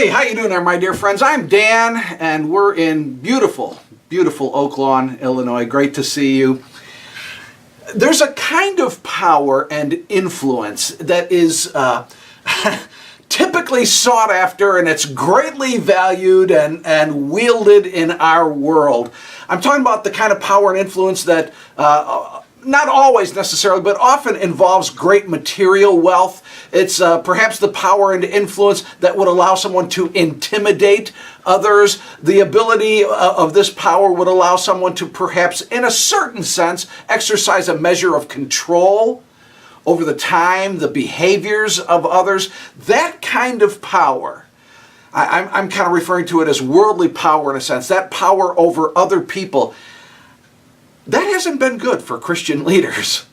Hey, how you doing there, my dear friends? I'm Dan, and we're in beautiful, beautiful Oak Lawn, Illinois. Great to see you. There's a kind of power and influence that is typically sought after, and it's greatly valued and wielded in our world. I'm talking about the kind of power and influence that not always necessarily, but often involves great material wealth. It's perhaps the power and influence that would allow someone to intimidate others. The ability of this power would allow someone to perhaps, in a certain sense, exercise a measure of control over the time, the behaviors of others. That kind of power, I'm kind of referring to it as worldly power in a sense, that power over other people, that hasn't been good for Christian leaders.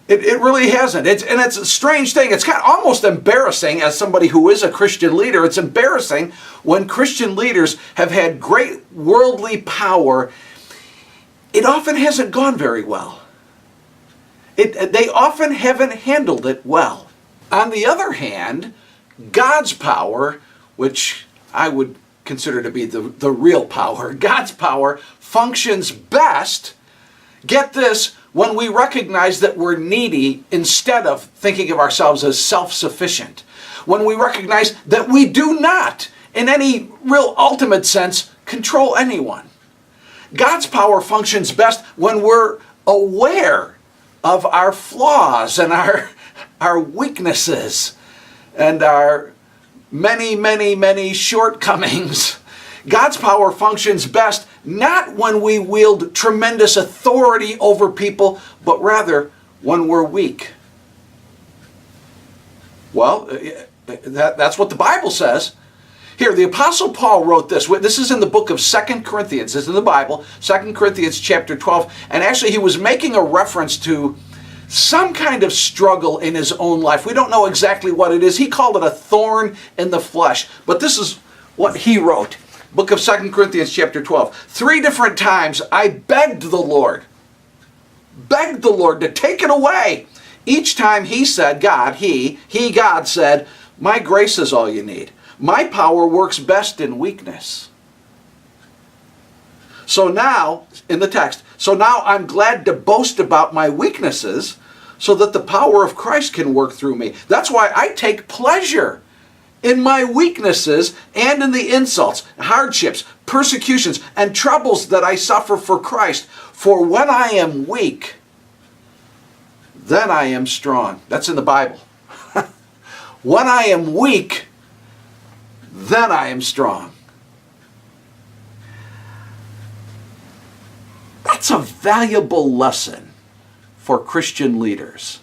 It really hasn't. It's a strange thing. It's kind of almost embarrassing as somebody who is a Christian leader. It's embarrassing when Christian leaders have had great worldly power. It often hasn't gone very well. They often haven't handled it well. On the other hand, God's power, which I would consider to be the real power, God's power functions best, get this, when we recognize that we're needy instead of thinking of ourselves as self-sufficient. When we recognize that we do not, in any real ultimate sense, control anyone. God's power functions best when we're aware of our flaws and our weaknesses and our many shortcomings. God's power functions best not when we wield tremendous authority over people, but rather when we're weak. Well, that's what the Bible says. Here, the Apostle Paul wrote this. This is in the book of 2 Corinthians. This is in the Bible, 2 Corinthians chapter 12. And actually, he was making a reference to some kind of struggle in his own life. We don't know exactly what it is. He called it a thorn in the flesh. But this is what he wrote. Book of 2 Corinthians chapter 12. 3 different times I begged the Lord to take it away. Each time he said, God said, my grace is all you need. My power works best in weakness. So now, in the text, so now I'm glad to boast about my weaknesses so that the power of Christ can work through me. That's why I take pleasure in my weaknesses and in the insults, hardships, persecutions, and troubles that I suffer for Christ. For when I am weak, then I am strong. That's in the Bible. When I am weak, then I am strong. That's a valuable lesson for Christian leaders.